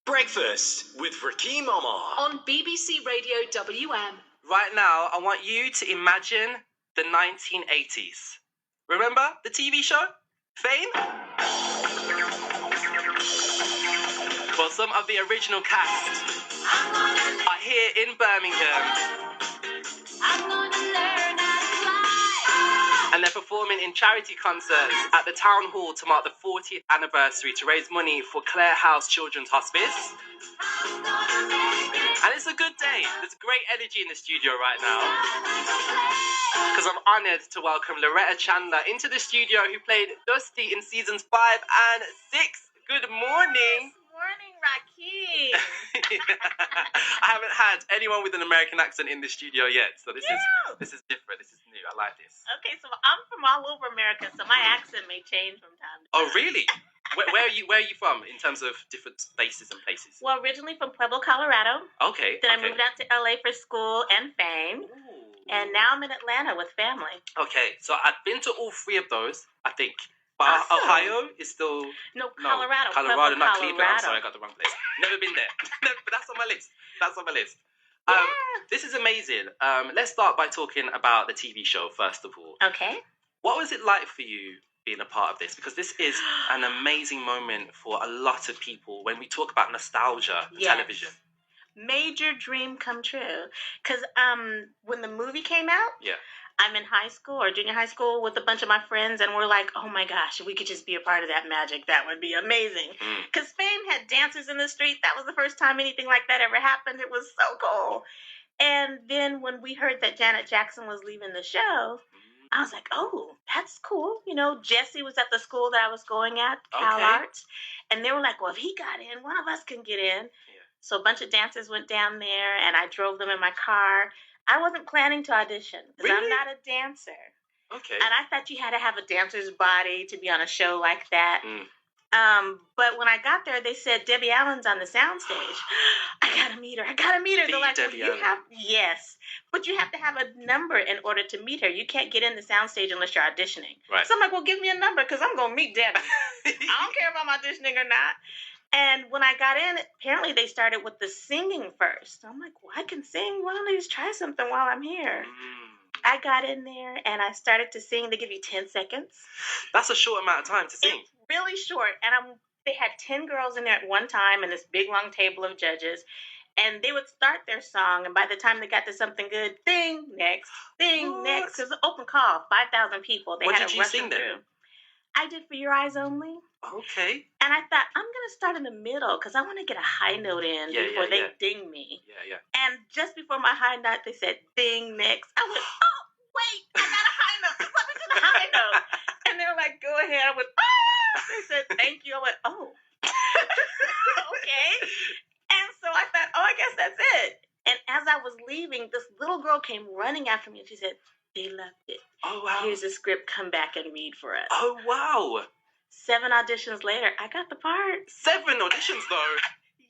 Breakfast with Rakim Omar on BBC Radio WM. Right now, I want you to imagine the 1980s. Remember the TV show, Fame? Well, some of the original cast are here in Birmingham. And they're performing in charity concerts at the Town Hall to mark the 40th anniversary to raise money for Clare House Children's Hospice. And it's a good day. There's great energy in the studio right now. Because I'm honoured to welcome Loretta Chandler into the studio, who played Dusty in seasons 5 and 6. Good morning. Morning, Rakim. I haven't had anyone with an American accent in the studio yet, so this is different. This is new. I like this. Okay, so I'm from all over America, so my accent may change from time to time. Oh, really? Where are you from in terms of different spaces and places? Well, originally from Pueblo, Colorado. Okay. Then I moved out to LA for school and fame. Ooh. And now I'm in Atlanta with family. Okay, so I've been to all three of those, I think. But Awesome. Ohio is still... Colorado. Colorado, Pueblo, not Cleveland. I'm Colorado. sorry, I got the wrong place. Never been there. But that's on my list. Yeah. This is amazing. Let's start by talking about the TV show, first of all. Okay. What was it like for you being a part of this? Because this is an amazing moment for a lot of people when we talk about nostalgia for television. Major dream come true. Because when the movie came out, Yeah. I'm in high school or junior high school with a bunch of my friends, and we're like, oh my gosh, if we could just be a part of that magic, that would be amazing. Because Fame had dancers in the street. That was the first time anything like that ever happened. It was so cool. And then when we heard that Janet Jackson was leaving the show, I was like, oh, that's cool. You know, Jesse was at the school that I was going at, Cal Okay. Arts. And they were like, well, if he got in, one of us can get in. Yeah. So a bunch of dancers went down there, and I drove them in my car. I wasn't planning to audition because Really? I'm not a dancer. Okay. And I thought you had to have a dancer's body to be on a show like that. But when I got there, they said, Debbie Allen's on the soundstage. I gotta meet her. They're like, Debbie well, Allen. yes, but you have to have a number in order to meet her. You can't get in the soundstage unless you're auditioning. Right. So I'm like, well, give me a number because I'm gonna meet Debbie. I don't care if I'm auditioning or not. And when I got in, apparently they started with the singing first. I'm like, well, I can sing. Why don't I just try something while I'm here? I got in there and I started to sing. They give you 10 seconds. That's a short amount of time to sing. It's really short. And they had 10 girls in there at one time and this big long table of judges. And they would start their song. And by the time they got to something good, ding, next, ding, next. It was an open call, 5,000 people. They What had did to you rush sing them then? through. I did For Your Eyes Only. Okay. And I thought, I'm going to start in the middle because I want to get a high note in before they ding me. Yeah. And just before my high note, they said, ding, next. I went, oh, wait, I got a high note. Just let me do the high note. And they were like, go ahead. I went, oh. They said, thank you. I went, oh. Okay. And so I thought, oh, I guess that's it. And as I was leaving, this little girl came running after me and she said, they loved it. Oh, wow. Here's a script. Come back and read for us. Oh, wow. 7 auditions later, I got the part. 7 auditions, though.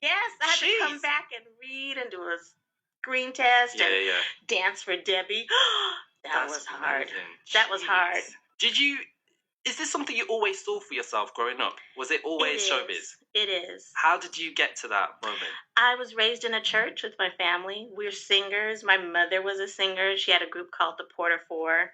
Yes, I had to come back and read and do a screen test and dance for Debbie. That was hard. Amazing. That was hard. Is this something you always saw for yourself growing up? Was it always showbiz? It is. How did you get to that moment? I was raised in a church with my family. We're singers. My mother was a singer. She had a group called the Porter Four.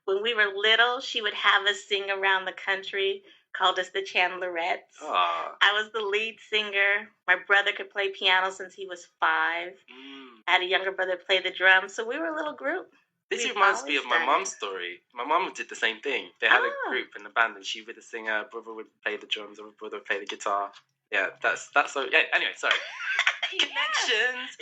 When we were little, she would have us sing around the country, called us the Chandlerettes. Aww. I was the lead singer. My brother could play piano since he was 5. I had a younger brother play the drums, so we were a little group. This reminds me of my mum's story. My mum did the same thing. They had a group in the band, and she would be the singer, brother would play the drums, or brother would play the guitar. Yeah, that's so. Yeah. Anyway, sorry. Connections.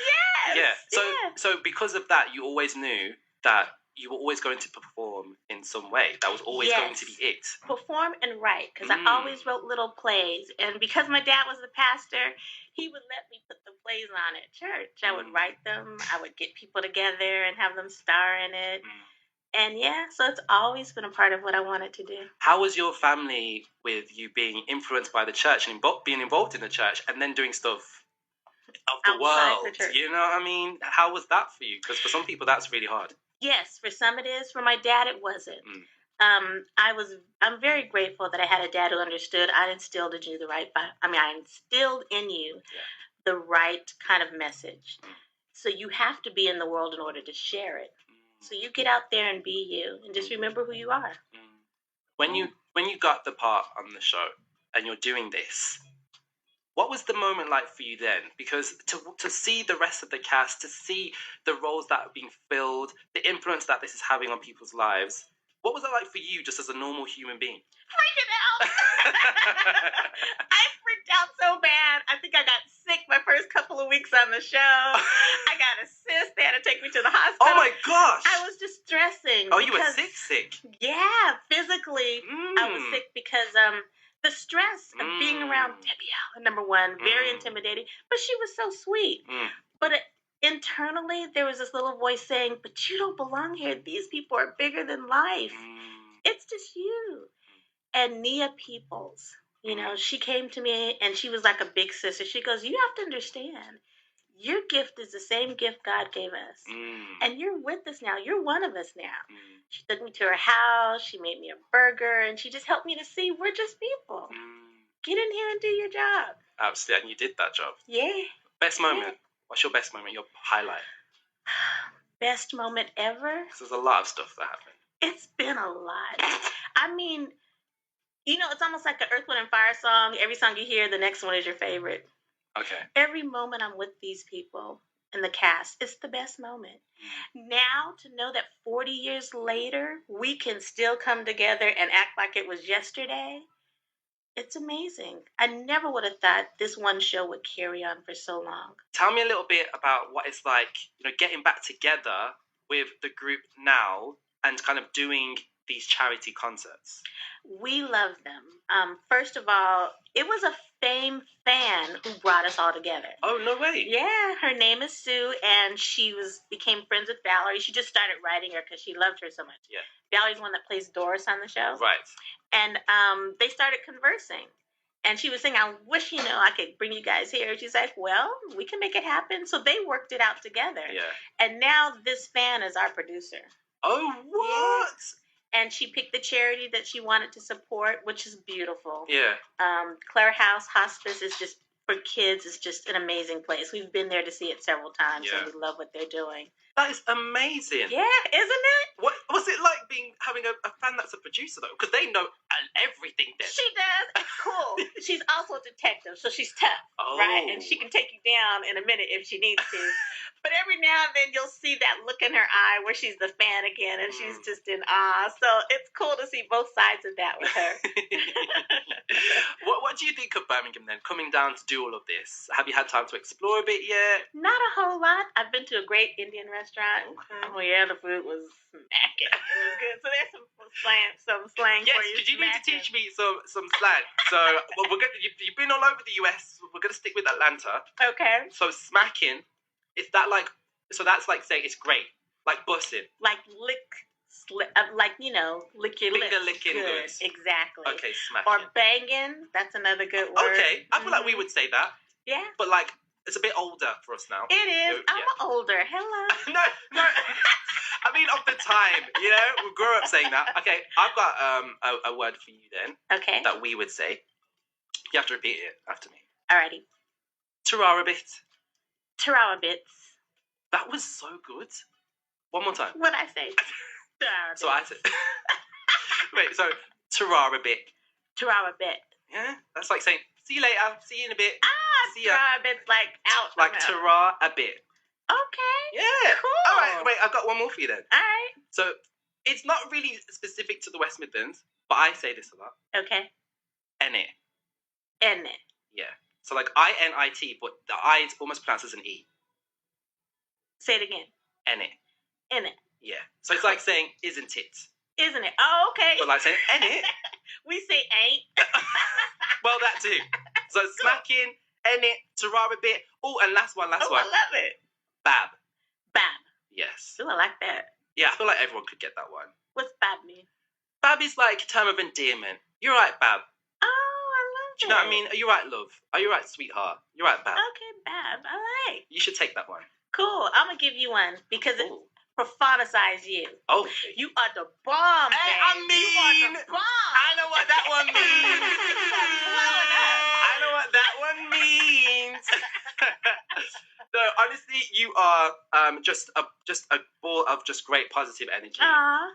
Yes. Yeah. So because of that, you always knew that you were always going to perform in some way. That was always going to be it. Perform and write, because I always wrote little plays. And because my dad was the pastor, he would let me put the plays on at church. I would write them. I would get people together and have them star in it. And so it's always been a part of what I wanted to do. How was your family with you being influenced by the church and being involved in the church and then doing stuff of the world? You know what I mean? How was that for you? Because for some people, that's really hard. Yes, for some it is. For my dad, it wasn't. I'm very grateful that I had a dad who understood. I instilled in you I instilled in you the right kind of message. So you have to be in the world in order to share it. So you get out there and be you, and just remember who you are. When you got the part on the show and you're doing this, what was the moment like for you then? Because to see the rest of the cast, to see the roles that are being filled, the influence that this is having on people's lives, what was it like for you just as a normal human being? Freaking out! I freaked out so bad. I think I got sick my first couple of weeks on the show. I got a cyst. They had to take me to the hospital. Oh my gosh! I was distressing. Oh, you were sick? Yeah, physically, I was sick because the stress of being around Debbie Allen, number one, very intimidating. But she was so sweet. But internally, there was this little voice saying, "But you don't belong here. These people are bigger than life. It's just you." And Nia Peoples, she came to me and she was like a big sister. She goes, "You have to understand, your gift is the same gift God gave us. And you're with us now. You're one of us now." She took me to her house. She made me a burger. And she just helped me to see we're just people. Get in here and do your job. Absolutely. And you did that job. Yeah. Best moment? What's your best moment, your highlight? Best moment ever? Because there's a lot of stuff that happened. It's been a lot. I mean, it's almost like an Earth, Wind, and Fire song. Every song you hear, the next one is your favorite. Okay. Every moment I'm with these people in the cast, it's the best moment. Now, to know that 40 years later, we can still come together and act like it was yesterday, it's amazing. I never would have thought this one show would carry on for so long. Tell me a little bit about what it's like, getting back together with the group now and kind of doing these charity concerts. We love them. First of all, it was a Fame fan who brought us all together. Oh, no way. Yeah, her name is Sue, and she became friends with Valerie. She just started writing her because she loved her so much. Yeah. Valerie's the one that plays Doris on the show. Right. And they started conversing. And she was saying, "I wish, I could bring you guys here." She's like, "Well, we can make it happen." So they worked it out together. Yeah. And now this fan is our producer. Oh, what? Yeah. And she picked the charity that she wanted to support, which is beautiful. Yeah. Clare House Hospice is just, for kids, is just an amazing place. We've been there to see it several times, and we love what they're doing. That is amazing. Yeah, isn't it? What was it like having a fan that's a producer, though? Because they know everything then. She does. It's cool. She's also a detective, so she's tough, right? And she can take you down in a minute if she needs to. But every now and then you'll see that look in her eye where she's the fan again, and she's just in awe. So it's cool to see both sides of that with her. What do you think of Birmingham then, coming down to do all of this? Have you had time to explore a bit yet? Not a whole lot. I've been to a great Indian restaurant. Okay. Oh yeah, the food was smacking. It was good. So there's some slang yes, for you. Yes, because you need to teach me some slang. So you've been all over the US. We're going to stick with Atlanta. Okay. So smacking, is that like, so that's like saying it's great, like bussing. Like lick your lips. Finger licking good. Exactly. Okay, smacking. Or banging, that's another good word. Okay, I feel like we would say that. Yeah. But like, it's a bit older for us now. It is. I'm older. Hello. No. I mean, of the time, we grew up saying that. Okay, I've got a word for you then. Okay. That we would say. You have to repeat it after me. Alrighty. Tararabit. Tarawabits. That was so good. One more time. What'd I say? So I said. Wait, so Tararabit. Tarawabit. Yeah, that's like saying, see you later, see you in a bit. See ya. Tarawabit's like out. Like Tara a bit. Okay. Yeah. Cool. All right, wait, I've got one more for you then. All right. So it's not really specific to the West Midlands, but I say this a lot. Okay. Enit. Enit. Yeah. So like I-N-I-T, but the I is almost pronounced as an E. Say it again. Enit. Enit. Yeah. So it's like saying, isn't it? Isn't it? Oh, okay. But like saying, enit. We say ain't. Well, that too. So smacking, enit, Tararabit. Oh, and last one. I love it. Bab. Bab. Yes. Ooh, I like that. Yeah, I feel like everyone could get that one. What's Bab mean? Bab is like a term of endearment. You're right, Bab. Oh, I love it. Do you know what I mean? Are you right, love? Are you right, sweetheart? You're right, Bab. Okay, Bab. I like. You should take that one. Cool. I'm going to give you one because prophesize you. Oh, You are the bomb, hey, babe. I You mean, are the bomb. I know what that one means. Blowing up. I know what that one means. No, honestly, you are just a ball of just great positive energy. Aw.